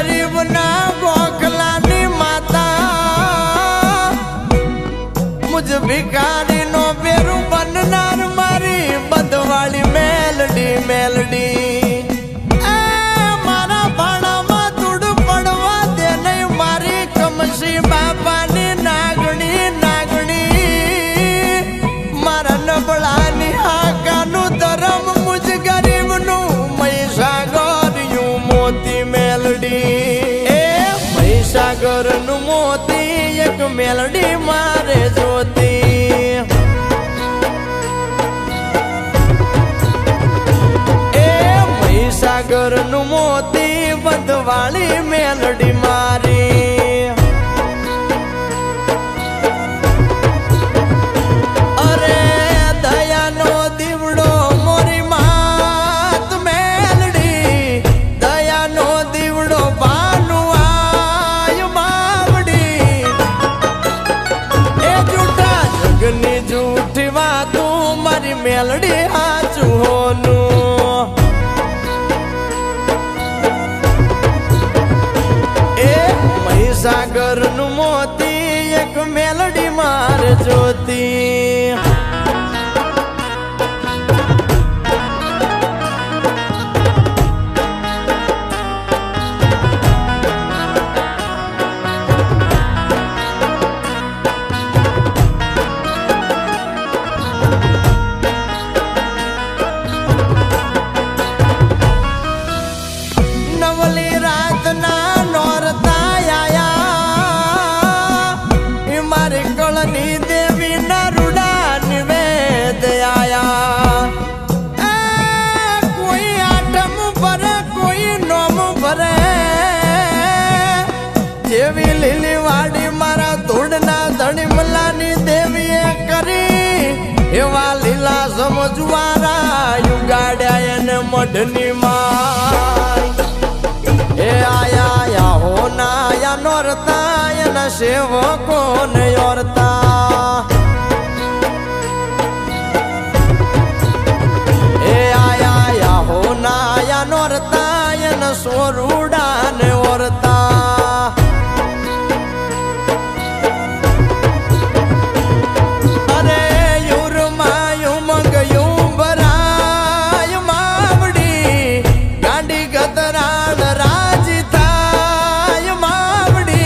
गरीब ना गोखलानी माता मुझ भिखारी नो बेरू बननार मारी बदवाली मेलडी मेलडी मारा भाड़ा में तुड़ पड़वा दे नहीं मारी कमसी बापा नी नागणी नागणी मारा नबड़ानी आकानु धर्म मुझ गरीब नु महीसागर यूं मोती मेलडी महीसागर नु मोती एक मेलडी मारे ज्योति महीसागर नु मोती बदवाली मेलडी मारी अरे दया नो दीवड़ो मोरी मात मेलडी दया नो दीवड़ो बानु आय मावड़ी ए झूठा जगनी झूठी बातू मारी मेलडी हाचू होनू सागर नु मोती एक मेलडी मार ज्योति नवली रात ना नौरता कलनी देवी नरुड़ा निवेद आया कोई आठम भरे कोई नोम भरे जेवी लीली वाड़ी मारा धूड़ना धड़ी मलानी देवी करी एवा लीला समझवारा युगाड्या ने मढ़नी माय ए आया या होना या नोरता या सेवको ने औरता ए आया या होना या नोरता या न सोरूडा ने औरता अरे युरमा युमंग युंबराय मावड़ी गांडी गदराड़ राजी थाय मावड़ी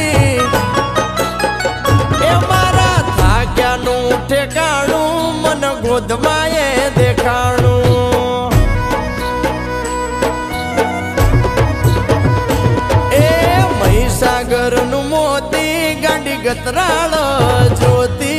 ठेकाणू मन गोदमाए देखाणू ए महीसागर नु मोती गांडी गतराळ ज्योति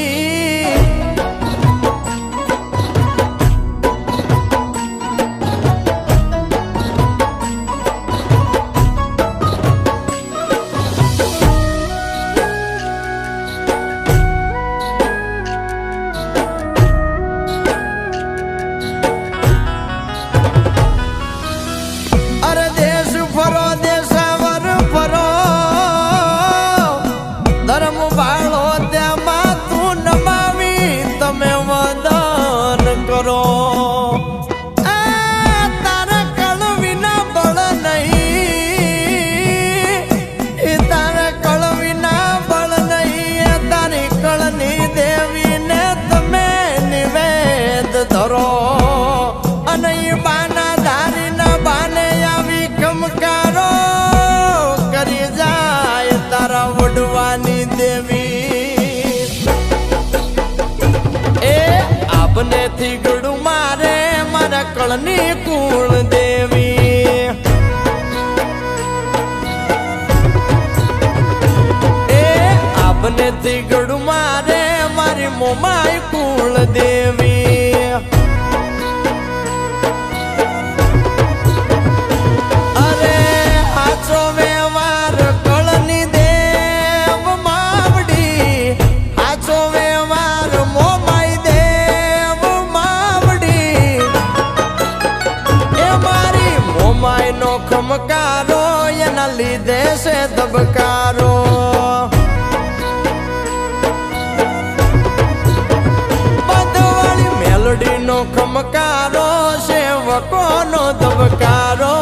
देवी ए आपने थी गड़ू मारे मारा कलनी कुल देवी ए आपने थी गड़ू मारे मारी मोमाई कुल देवी अरे हाथों में वार कलनी देव मावड़ी हाथों में वार मोमाई देव मावड़ी ए मारी मोमाई नो खमकारो ये न लीधे से दबकारो नो खमकारो सेवको नो दबकारो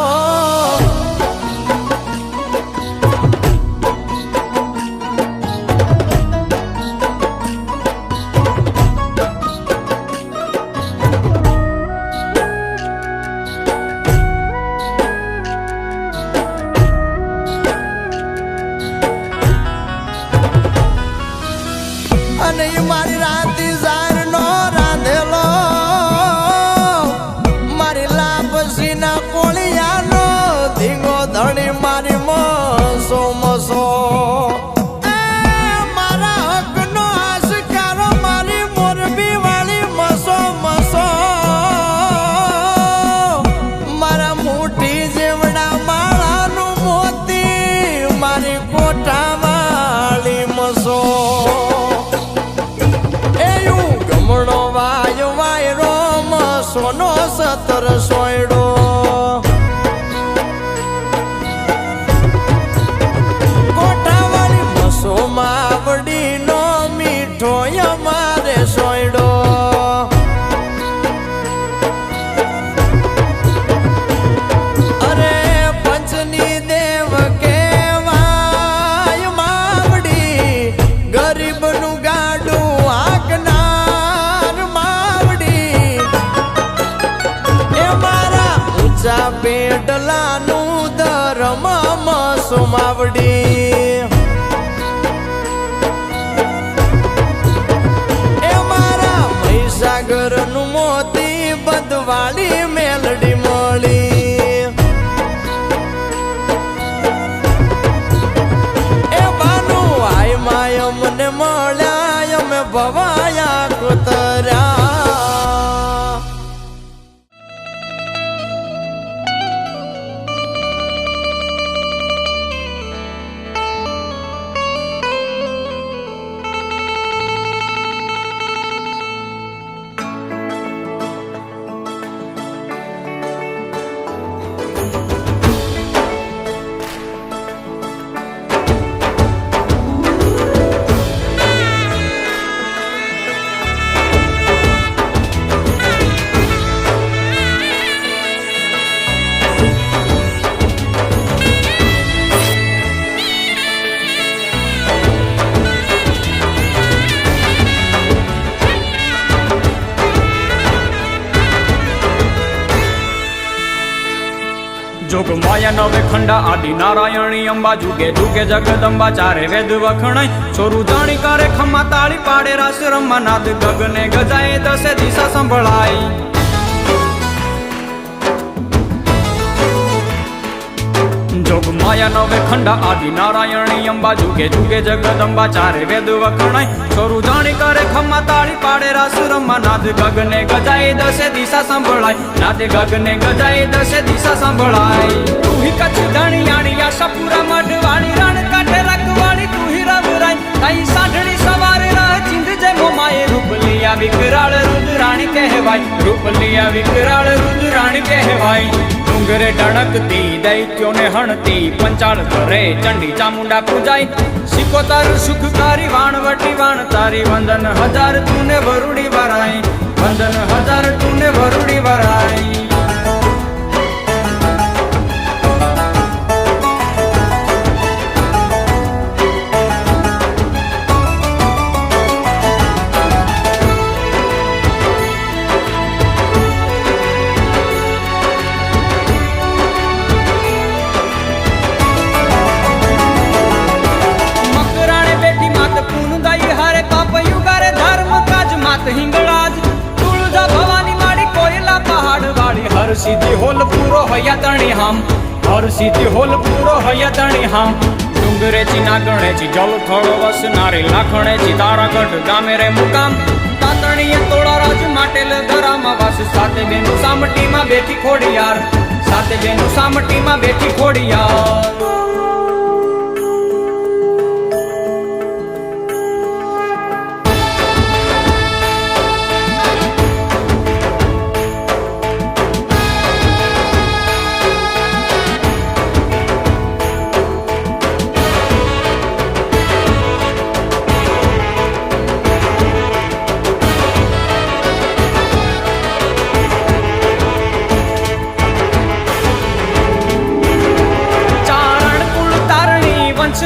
મેડલાનું ધર્મમાં સુમાવડી એ મારા મહીસાગરનું મોતી બધવાળી મેલડી મળી એ બાનું આય માય મને મળ્યા અમે ભવાયા કોતર્યા જોગ માયા નવે ખંડા આદિ નારાયણી અંબા જુગે જુગે જગદંબા ચારે વેદ વખણાય ચોરું જાણી કરે ખમ્મા તાળી પાડે રાસ રમા નાદ ગગને ગજાએ દસે દિશા સંભળાય જોગ માયા નવે ખંડા આદિ નારાયણી અંબા જુગે જુગે જગદંબા ચારે વેદ વખણાય ચોરું જાણી કરે ખમ્મા તાળી પાડે રાસ રમા નાદ ગગને ગજાએ દસે દિશા સંભળાય નાદ ગગને ગજાએ દસે દિશા સંભળાય તુહી કચ્છ ધણિયાણી આશાપુરા મઢવાણી રણ કાંઠે રખવાળી તુહી રવરાઈ તાઈ સાઢણી સવારે રાહ ચિંધ જય મોમાએ રૂપલિયા વિકરાળ રુદ્રાણી કહેવાય રૂપલિયા વિકરાળ રુદ્રાણી કહેવાય ડુંગરે ઢણકતી દૈત્યોને હણતી પંચાળ કરે ચંડી ચામુંડા પૂજાય સિકોતર સુખકારી વાણવટી વાણ તારી વંદન હજાર તુને વરુડી વરાય વંદન હજાર તુને વરુડી વરાય હિંગળાજ તુળજા ભવાની માડી કોયલા પહાડ વાળી હર સીધી હોલ પૂરો હૈયા તણી હામ હર સીધી હોલ પૂરો હૈયા તણી હામ ડુંગરે ચી નાગણે ચી જલ થોડો વસનારી લાખણે ચી તારાગઢ ગામે રે મુકામ તાતણીએ તોળા રાજ માટેલ ધરામાં વાસ સાથે બેનું સામટીમાં બેઠી ખોડિયાર સાથે બેનું સામટીમાં બેઠી ખોડિયાર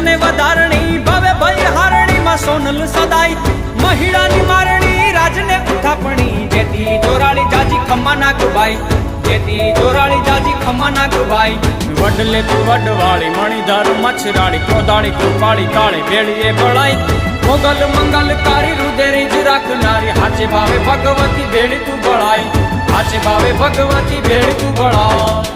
ને વધારણી ભવે ભય હારણી માં સોનલ સદાઈ મહિડાની મારણી રાજને ઉઠાપણી જેતી જોરાળી જાજી ખમ્મા નાગભાઈ જેતી જોરાળી જાજી ખમ્મા નાગભાઈ વડલે તું વડવાળી મણિધાર મચ્છરાળી ક્રોધાળી કૃપાળી કાળી બેળીએ બળાઈ મોગલ મંગલ કારી રુદેરી જ રાખનારી હાચે ભાવે ભગવતી બેડી તું બળાઈ હાચે ભાવે ભગવતી બેડી તું બળાઈ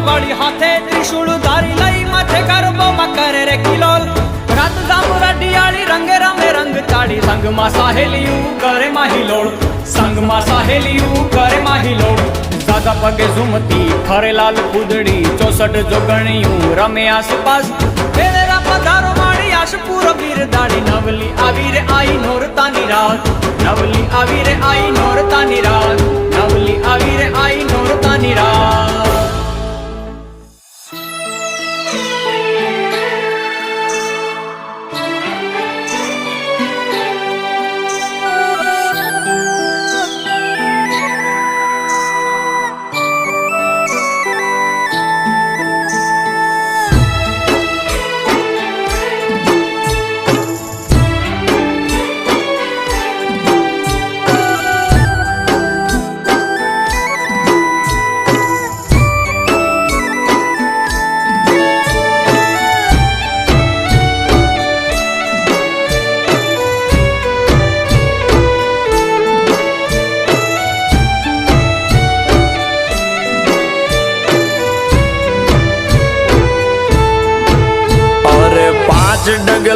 વાળી હાથે ત્રિશુળ ધારી લઈ માથે ગરબોમાં કરે રે કિલોલ રાત જામુ રડિયાળી રંગે રમે રંગ ચાડી સંગમાં સાહેલિયું કરે માહિલોળ સંગમાં સાહેલિયું કરે માહિલોળ સાદા પગે ઝુમતી ફરે લાલ કુદડી 64 જોગણીયું રમે આસપાસ તેરા પધારો માડી આશપુર વીર દાડી નવલી આવી રે આઈ નોરતાની રાત નવલી આવી રે આઈ નોરતાની રાત નવલી આવી રે આઈ નોરતાની રાત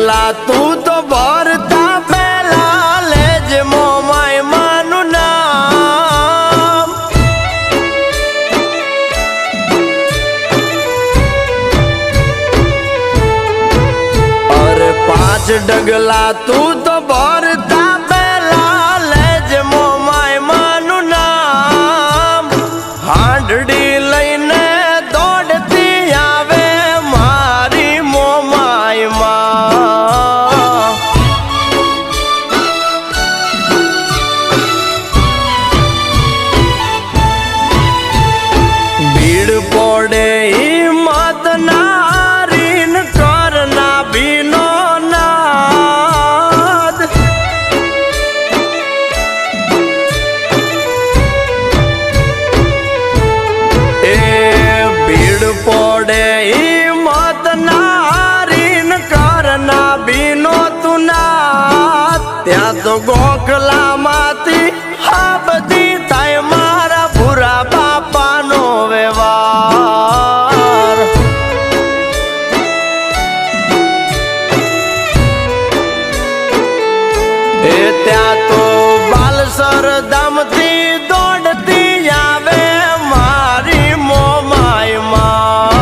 ડગલા તું તો ભરતા પેલા લેજ મોમાય માનું નામ અરે 5 ડગલા તું તો ભરતા પેલા લેજ મોમાય માનું નામ હાંડડી લઈને દોડતી આવે મારી મોમાય માં ભીડ પડે હિંમત નારીન કરના ભીનો નાદ એ ભીડ પડે હિંમત નારીન કરના ભીનો તું નાદ ત્યાં તો ગોખલામાંથી આ બધી થાય મારા ભૂરા બાપાનો વ્યવહાર એ ત્યાં તો બાલસર ધામથી દોડતી આવે મારી મોમાય માં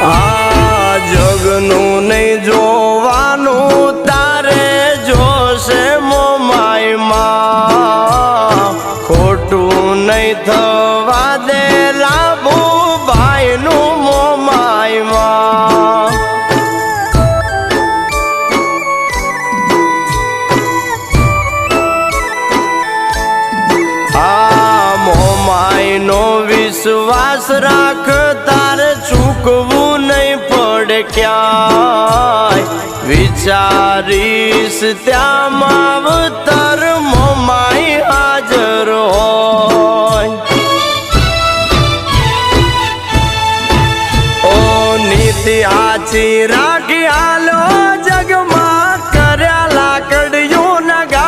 આ જગનું નહીં જોવાનું તારે જોશે મોમાય માં ખોટું નહીં થવા દે લાભુ ભાઈનું મોમાય માં આ મોમાયનો વિશ્વાસ રાખ તારે ચૂકવું નહીં પડે ક્યાંય વિચારીશ ત્યાં માવતર મોમાય હાજર હોય ઓ નીતિ આચી રાખી હાલો જગમાં કર્યા લાકડીયું નગા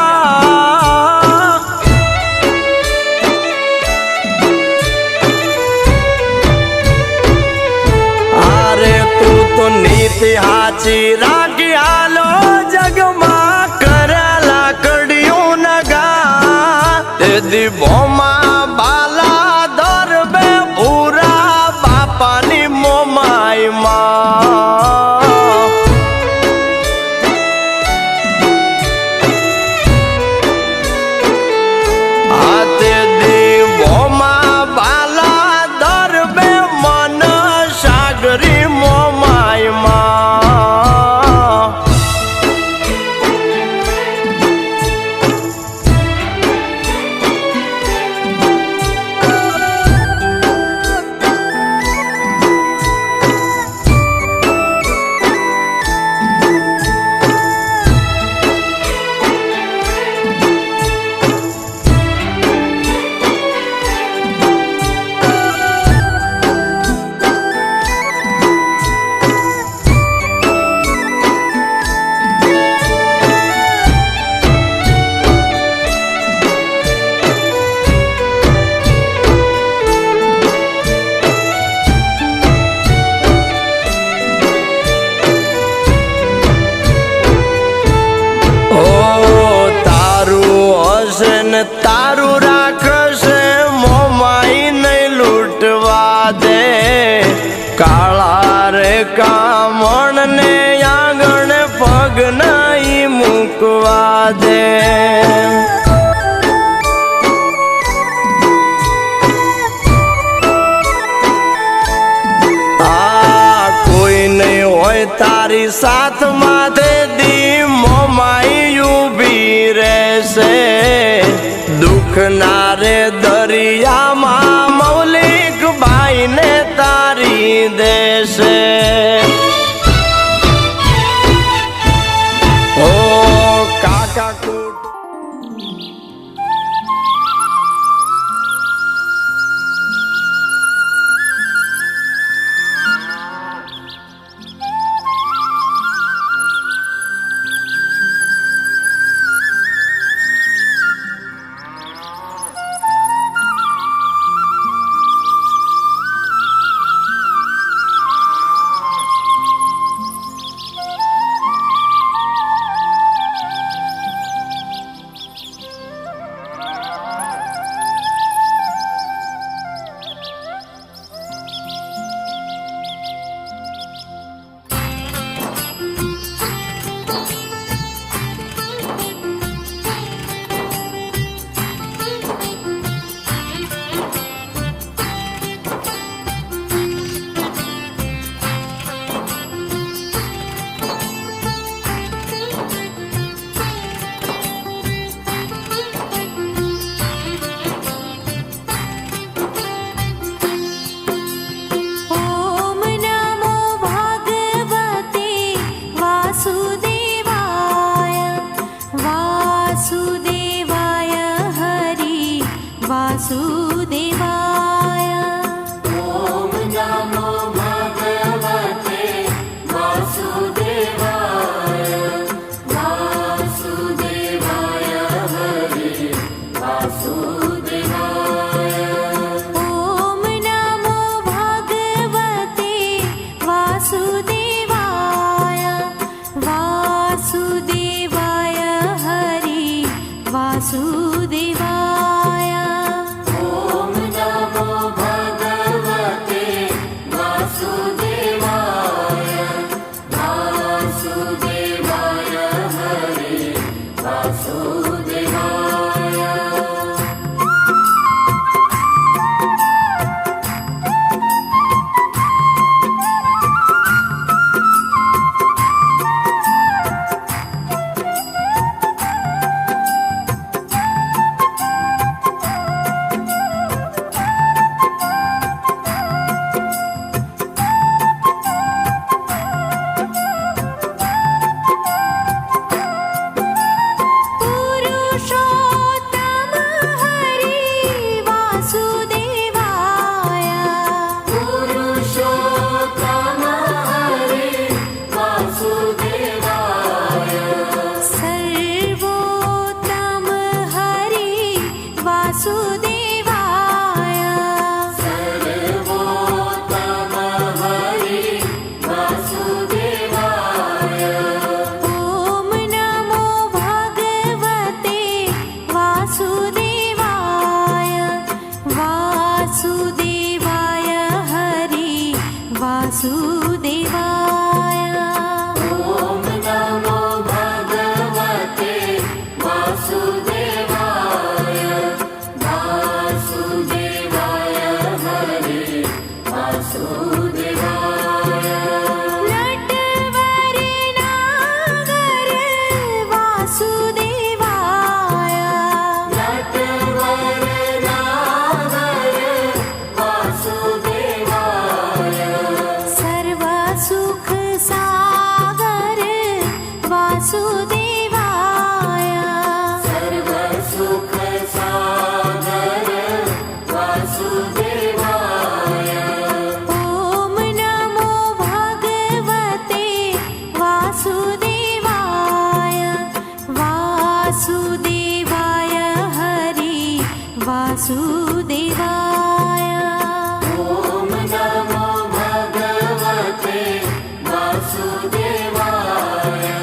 અરે તું તો નીતિ હાચી રાખી હાલો જગમાં કરેલા કડિયું નગા તે દીભોમાં બાલા દરબે ભૂરા બાપાની મોમાય માં આ તે દીભોમાં બાલા દરબે મન સાગરી મોમાય માં તારું રાખશે મોમાઈ નહીં લૂંટવા દે કાળા રે કામણ ને આંગણ પગ નહીં મૂકવા દે આ કોઈ નહીં હોય તારી સાથ માથે દી મોમાઈ ઊભી રહેશે દુઃખના રે દરિયામાં મૌલિક ભાઈને તારી દેશે પુરુષોત્તમ હરિ વાસુદેવાય પુરુષોત્તમ હરિ વાસુદેવાય સર્વોત્તમ હરિ વાસુદેવાય સર્વોત્તમ હરિ વાસુદેવાય ઓમ નમો ભગવતે વાસુદેવાય વાસુદેવાય હરિ વાસુદેવાય ઓમ નમો ભગવતે વાસુદેવાય વાસુદેવાય હરિ વાસુદેવાય નટવર નાગર વાસુદેવાય નટવર નાગર વાસુદેવાય સર્વ સુખ સાગર વાસુદેવાય સર્વ સુખ સાગર વાસુદેવાય ઓમ નમો ભગવતે વાસુદેવાય વાસુદેવાય હરિ વાસુદેવાય ઓમ નમો ભગવતે વાસુદેવાય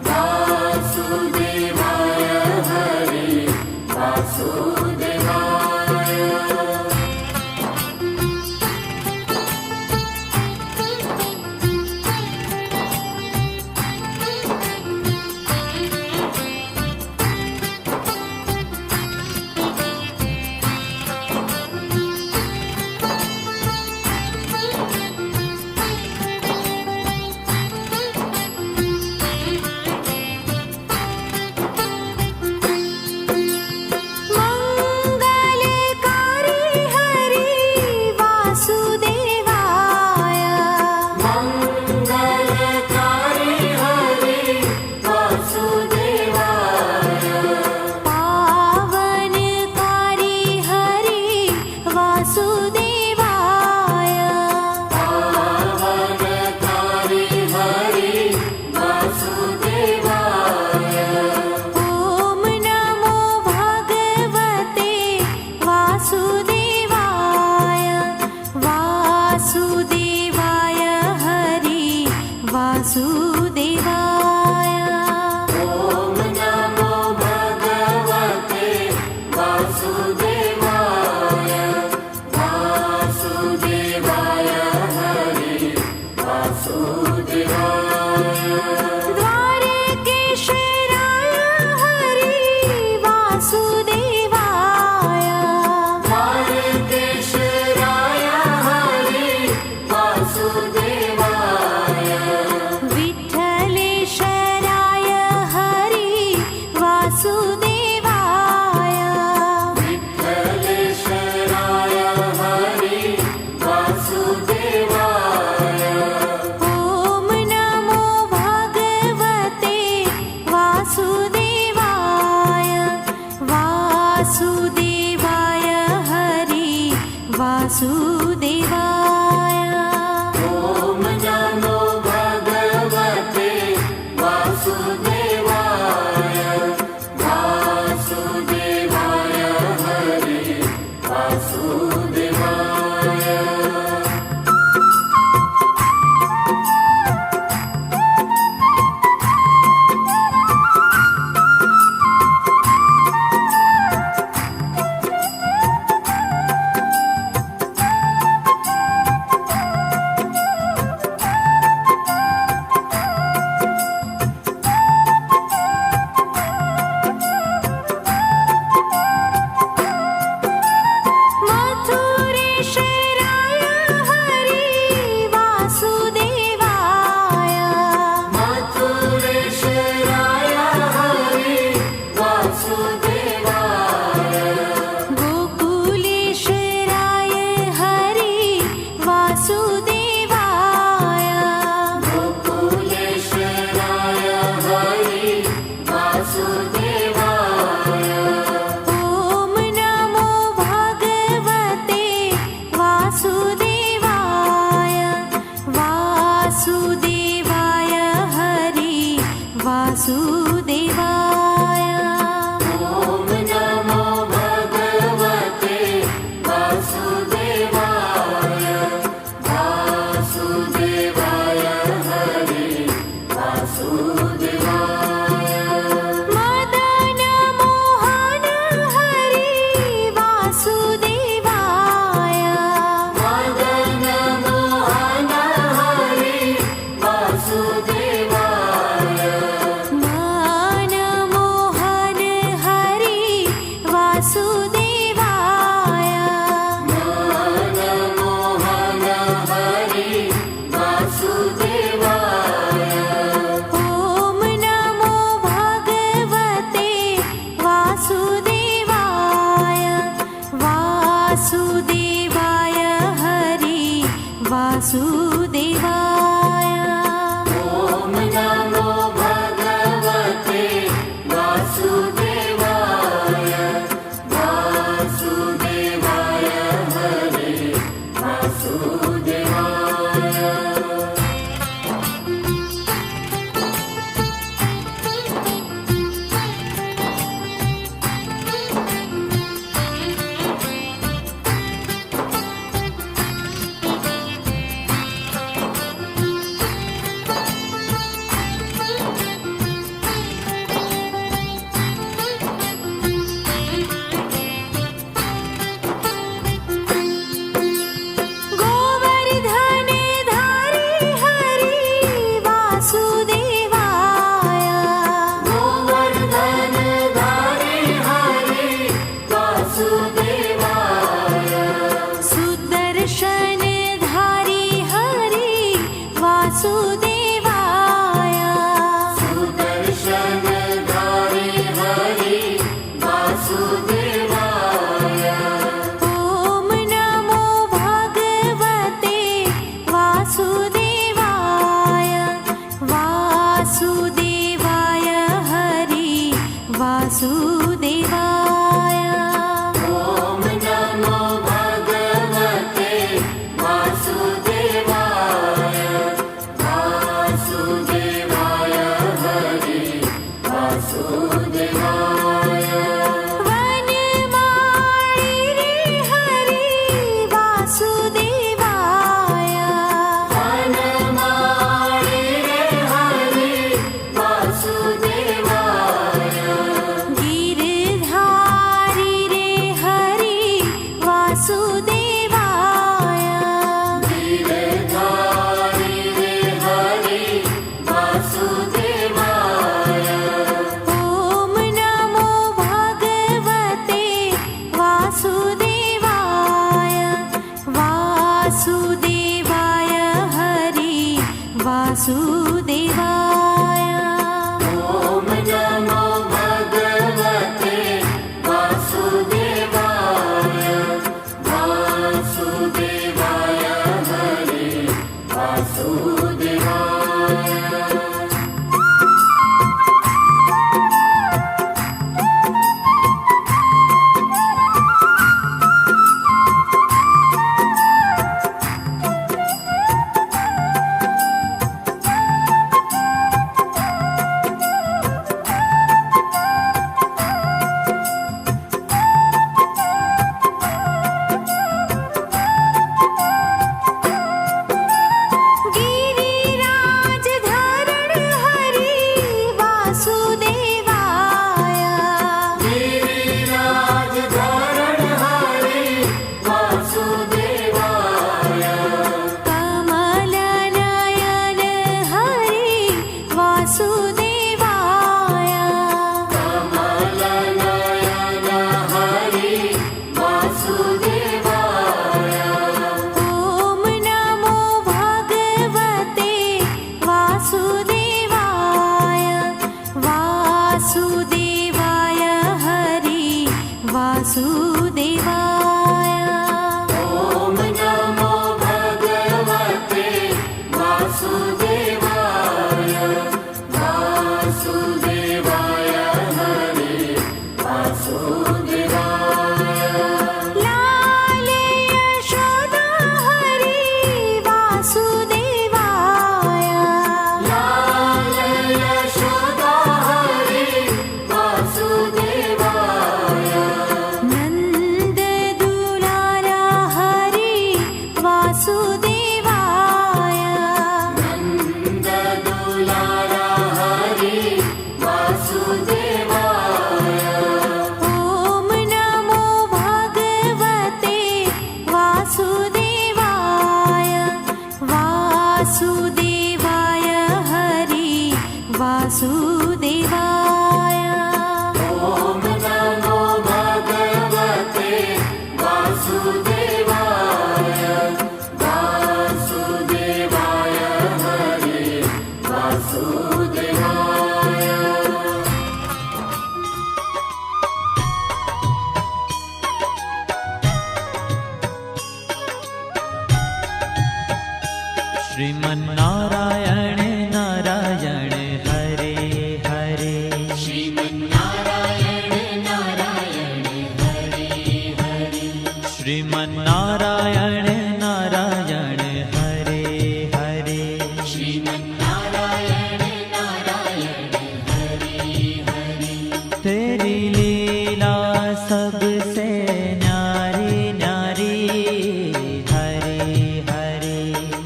વાસુદેવાય હરિ વાસુદેવાય મંગલકારી હરિ વાસુદેવાય મંગલકારી હરિ વાસુદેવાય પાવનકારી હરિ વાસુદેવાય પાવનકારી હરિ વાસુદેવાય ઓમ નમો ભગવતે વાસુદેવાય વાસુદેવાય હરિ વાસુદેવાય ઓમ નમો ભગવતે વાસુદેવાય વાસુદેવાય હરિ વાસુદેવાય દ્વારકેશ્વરાય હરિ વાસુદેવાય દ્વારકેશ્વરાય હરિ વાસુદેવાય વિઠ્ઠલેશ્વરાય હરિ વાસુદેવાય વિઠ્ઠલેશ્વરાય હરિ વાસુદેવાય ઓમ નમો ભગવતે વાસુદેવાય વાસુદેવાય હરિ વાસુદેવાય ઓમ નમો ભગવતે વાસુદેવાય वासुदेवाय ॐ नमो भगवते वासुदेवाय वासुदेवाय हरि वासुदेवाय वनमाळी रे हरि वासुदेवाय वनमाळी रे हरि वासुदेवाय गिरधारी रे हरि वासुदेवाय गिरधारी रे हरि वासुदेवाय ॐ नमो भगवते वासुदेवाय वासुदेवाय हरि वासुदेवाय ॐ नमो भगवते वासुदेवाय वासुदेवाय हरि वासुदेवाय गिरिराज धरण हरि वासुदेवाय गिरिराज धरण हरि वासुदेवाय कमल नयन हरि वासुदेवाय कमल नयन हरि वासुदेवाय ॐ नमो भगवते वासुदेवाय वासुदेवाय हरि वासुदेवाय ॐ नमो भगवते वासुदेवाय वासुदेवाय हरि वासुदेवाय लाल यशोदा हरि वासुदेवाय लाल यशोदा हरि वासुदेवाय नंद दुलारा हरि वासुदेवाय नंद दुलारा हरि वासुदेवाय ॐ नमो भगवते वासुदेवाय वासुदेवाय हरि वासुदेवाय ॐ नमो भगवते वासुदेवाय वासुदेवाय हरि वासुदेवाय श्रीमन्नारायण नारायण हरे हरे श्रीमन्नारायण नारायण हरि हरि श्रीमन्नारायण नारायण हरे हरे श्रीमन्नारायण नारायण हरि हरि तेरी लीला सबसे न्यारी न्यारी हरे हरे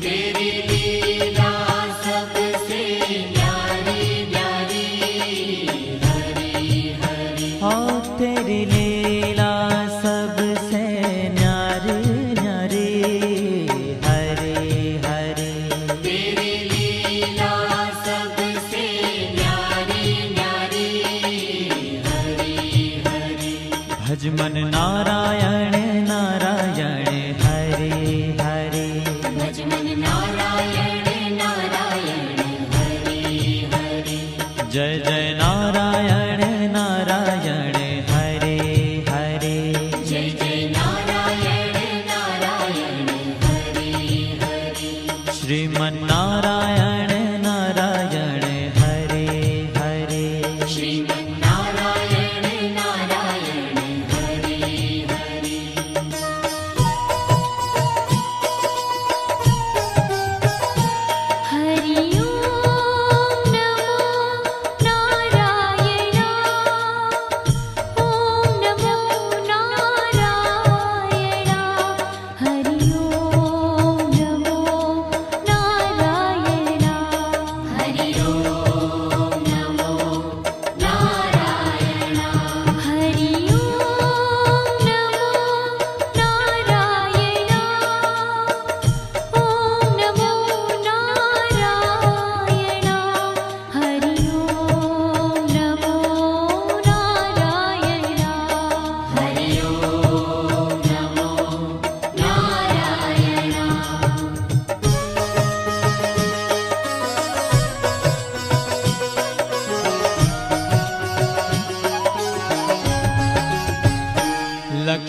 तेरी लीला सबसे न्यारी न्यारी हरि हरि ओ तेरी लीला सबसे न्यारी न्यारी हरे हरे तेरी लीला सबसे न्यारी न्यारी हरि हरि भजमन नारायण नारायण हरे हरे भजमन नारायण नारायण हरि हरि जय जय नारायण नारायण हरे हरे जय जय नारायण नारायण हरि हरि श्रीमन्नारायण नारायण हरे हरे श्रीमन्नारायण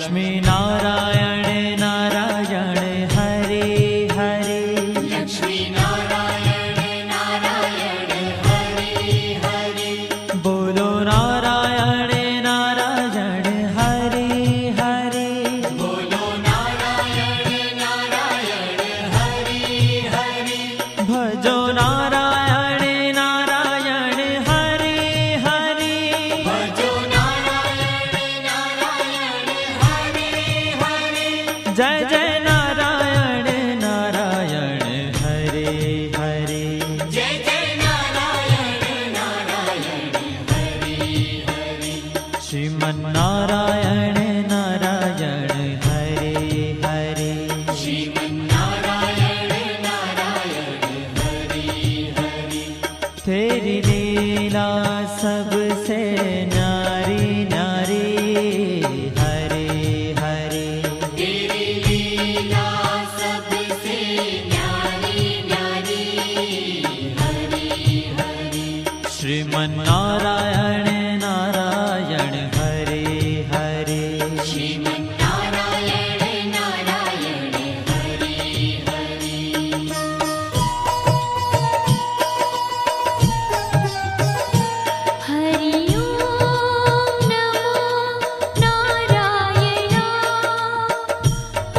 लक्ष्मी नारायण नारायण हरे हरे लक्ष्मी नारायण नारायण हरे हरे बोलो नारायण नारायण हरे हरे बोलो नारायण नारायण हरे हरे भजो नारायण नारायण हरे हरे भजो नारायण नारायण हरे हरे जय जय नारायण नारायण हरे हरे जय जय नारायण नारायण हरे हरे श्रीमन नारायण नारायण हरे हरे श्रीमन्नारायण नारायण हरे हरे तेरी लीला सबसे न्यारी न्यारी हरे हरे तेरी लीला सबसे न्यारी न्यारी हरे हरे श्रीमन नारायण नारायण हरे हरे श्रीमन्नारायण नारायण हरे हरे हरि ओम नमो नारायण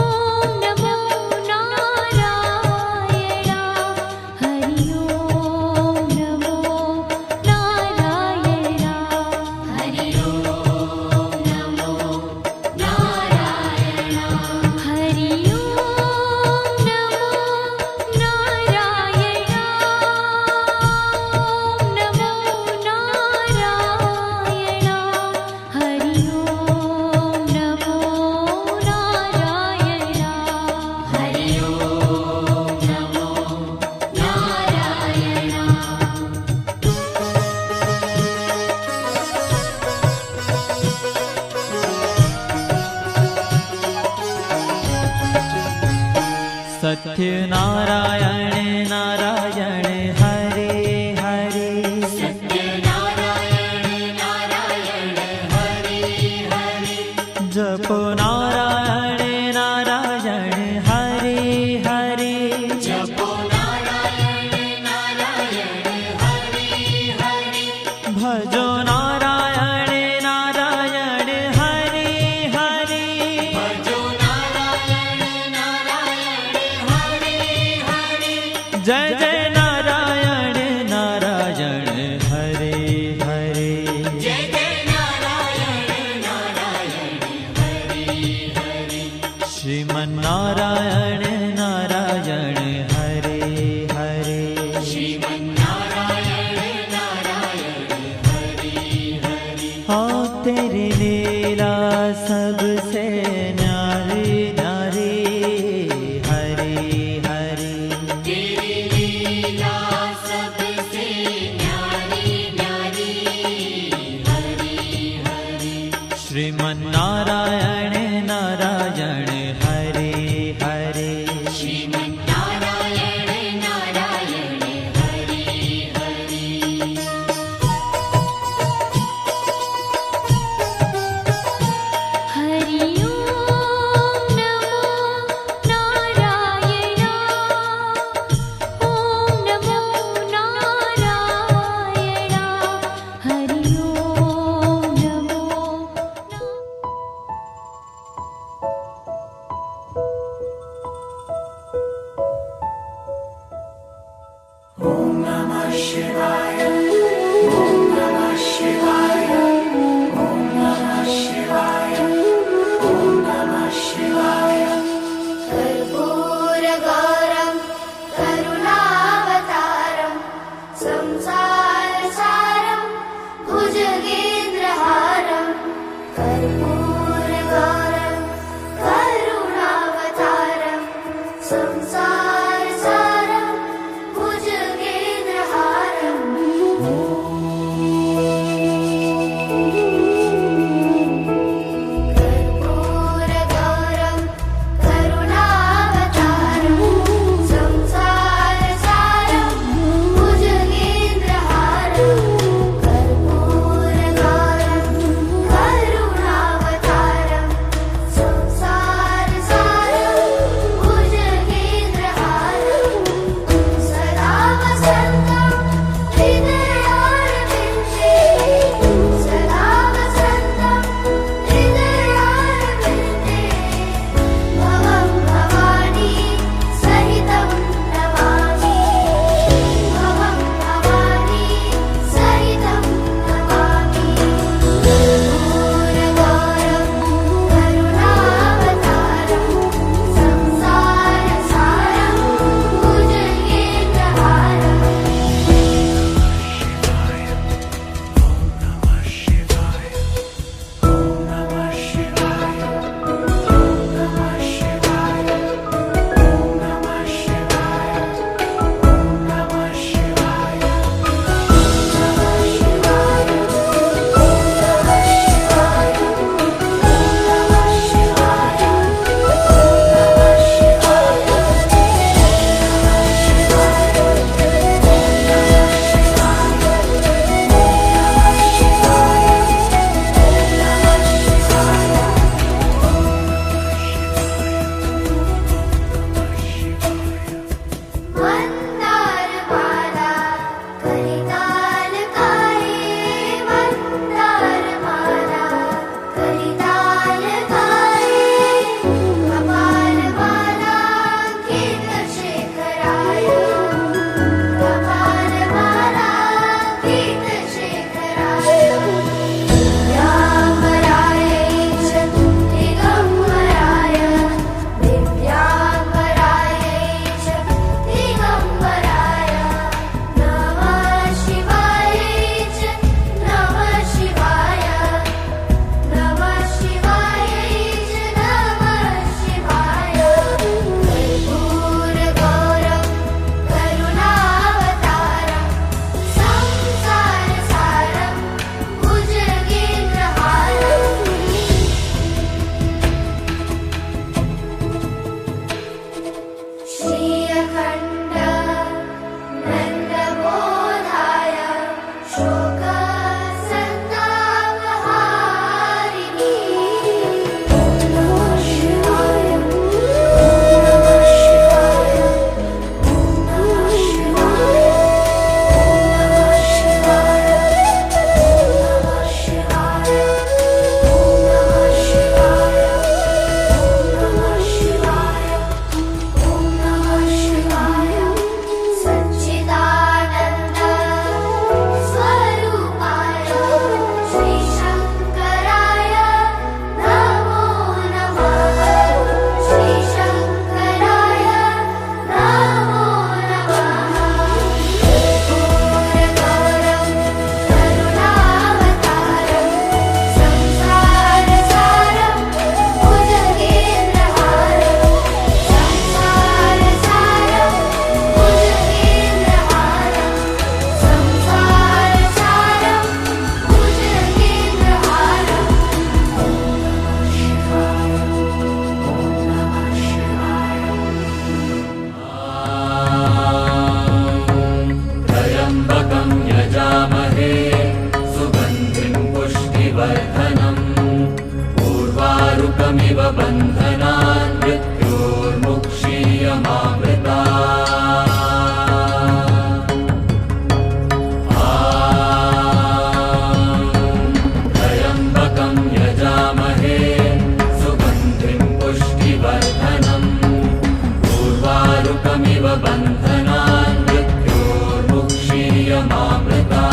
ओम नमो नारायण हरि ओम नमो नारायण हरि ओम नमो नारायण हरि ओम नमो नारायण ओम नमो नारायण हरि ओम नमो नारायण हरि ओम नमो नारायण सत्य नारायण नारायण हरे हरे सत्यनारायण नारायण हरे हरे जपो नारायण नारायण हरे हरे जपो नारायण नारायण हरे हरे भजो नारायण नारायण हरे हरे भजो नारायण नारायण हरे हरे जय जय नारायण नारायण हरे हरे जय जय नारायण नारायण हरे हरे श्रीमन नारायण नारायण हरे हरे श्रीमन्नारायण नारायण हरे हरे हाँ तेरी लीला सबसे न्यारी न्यारी हरे हरे तेरी लीला सबसे न्यारी न्यारी हरे हरे श्रीमन नारायण नारायण हरे हरे श्रीमन्नारायण नारायण हरे हरे हरि ओम नमो नारायण ओम नमो नारायण हरि ओम नमो बन्धनान् मृत्योर्मुक्षीयमामृता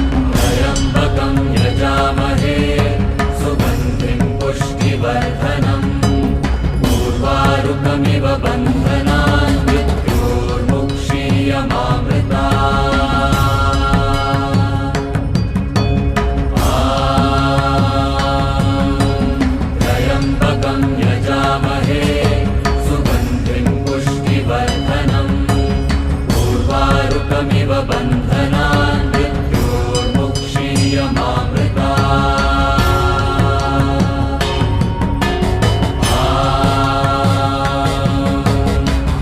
त्र्यम्बकं यजामहे सुगन्धिं पुष्टिवर्धनम् उर्वारुकमिव बन्धनान् मृत्योर्मुक्षीयमामृता त्र्यम्बकं यजामहे सुगन्धिं पुष्टिवर्धनम् उर्वारुकमिव बन्धनान् मृत्योर्मुक्षीयमामृता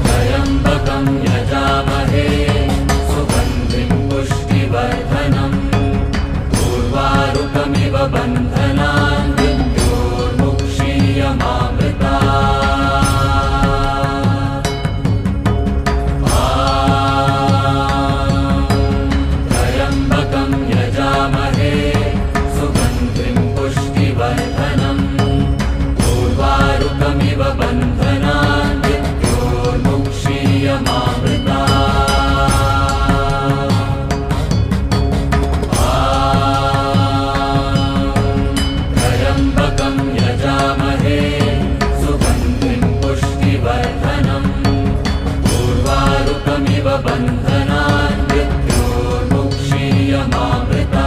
त्र्यम्बकं यजामहे सुगन्धिं पुष्टिवर्धनम् उर्वारुकमिव बन्धनान् मृत्योर्मुक्षीयमामृता त्र्यम्बकं यजामहे सुगन्धिं पुष्टिवर्धनम् उर्वारुकमिव बन्धनान् मृत्योर्मुक्षीयमामृता त्र्यम्बकं यजामहे सुगन्धिं पुष्टिवर्धनम् उर्वारुकमिव बन्धनान् मृत्योर्मुक्षीयमामृता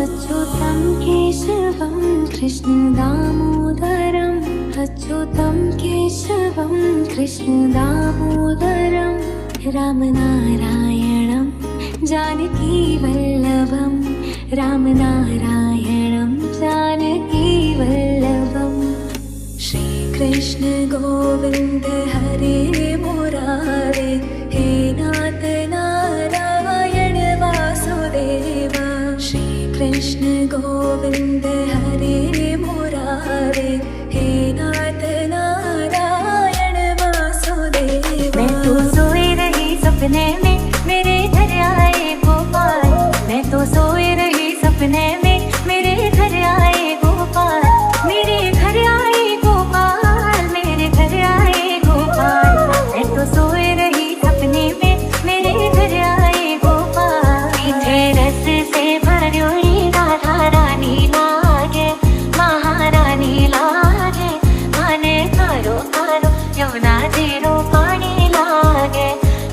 अच्युतं केशवं कृष्णदामोदरं अच्युतं केशवं कृष्णदामोदरं रामनारायणं जानकीवल्लभं रामनारायणं जानकीवल्लभं श्रीकृष्ण गोविन्द हरे मुरारे हे नाथ नारायण वासुदेव श्रीकृष्ण गोविन्द हरे मुरारे हे नाथ नारायण वासुदेव। मैं तो सोई रही सपने में मेरे घर आए गोपाल मैं तो सोई रही सपने में मेरे घर आए गोपाल मेरे घर आए गोपाल मेरे घर आए गोपाल मैं तो सोई रही सपने में मेरे घर आए गोपाल मीठे रस से भर्योरी राधा रानी लागे महारानी लागे माने कारो कारो यमुना जीरो पानी लागे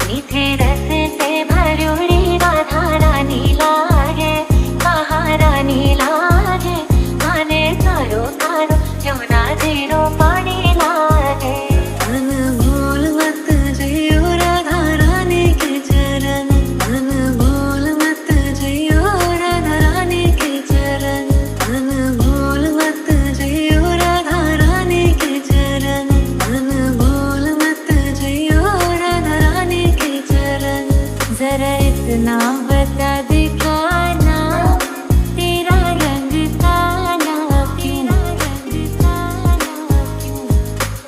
मीठे रस से भर्योरी राधा रानी लागे महारानी लागे माने कारो कारो यमुना जीरो पानी लागे अनमोल मत जइयो राधा रानी के चरण अनमोल मत जइयो राधा रानी के चरण अनमोल मत जइयो राधा रानी के चरण अनमोल मत जइयो राधा रानी के चरण जरा इतना बता दिखाना तेरा रंग काला क्यों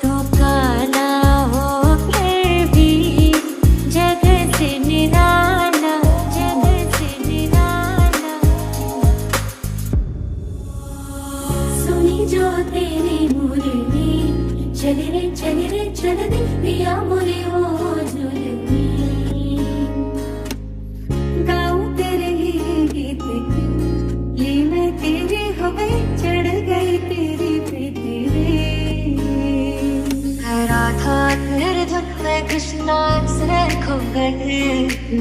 तू काला हो फिर भी जग से निराला सुनी जो तेरी मुरली चल रे चल दे पिया मुरी हो जुलमी गाऊं तेरे ही गीत ली मैं तेरी हो गई चढ़ गई तेरी प्रीति रे मैं राधा तेरे धुन में कृष्णा से खो गई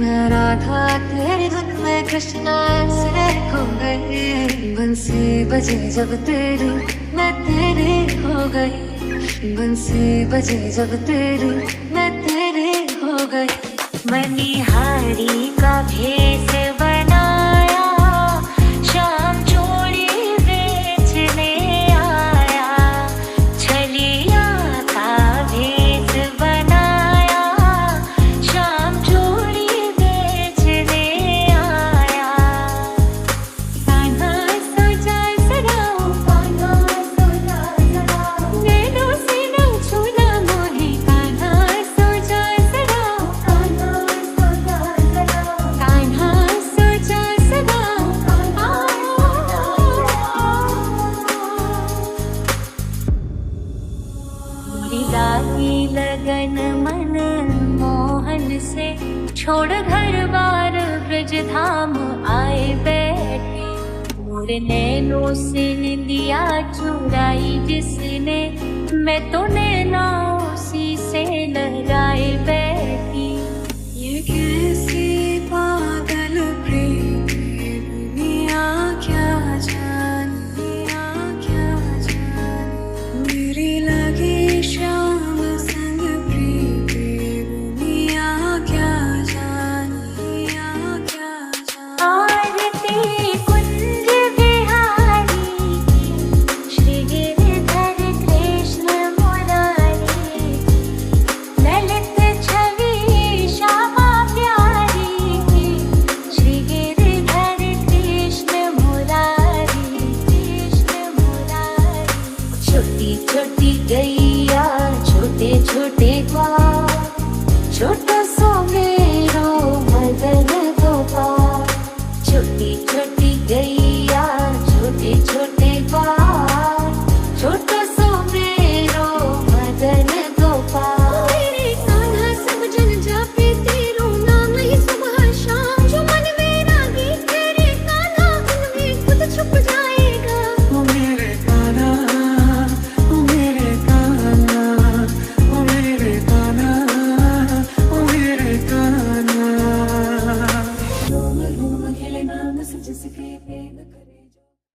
मैं राधा तेरी धुन में कृष्णा से खो गई बंसी बजे जब तेरी मैं तेरे हो गई बंसी बजे जब तेरी मैं तेरे हो गई मनिहारी का भेष बनाया शाम चूड़ी बेचने आया छलिया का भेष बनाया शाम चूड़ी लागी लगन मन मोहन से, छोड़ घर बार ब्रज धाम आए बैठे। मोर नैनों से निंदिया चुराई जिसने, मैं तो नैना उसी से लहराए बैठी। ये कैसी पागल प्रीत है, दुनिया क्या जाने, क्या जाने। मेरी लगी शाम संग प्रीत है, दुनिया क्या जाने, क्या जाने। आरती कुंज बिहारी की, श्री गिरधर कृष्ण मुरारी। ललित छवि श्यामा प्यारी की, श्री गिरधर कृष्ण मुरारी, कृष्ण मुरारी। छोटी छोटी गई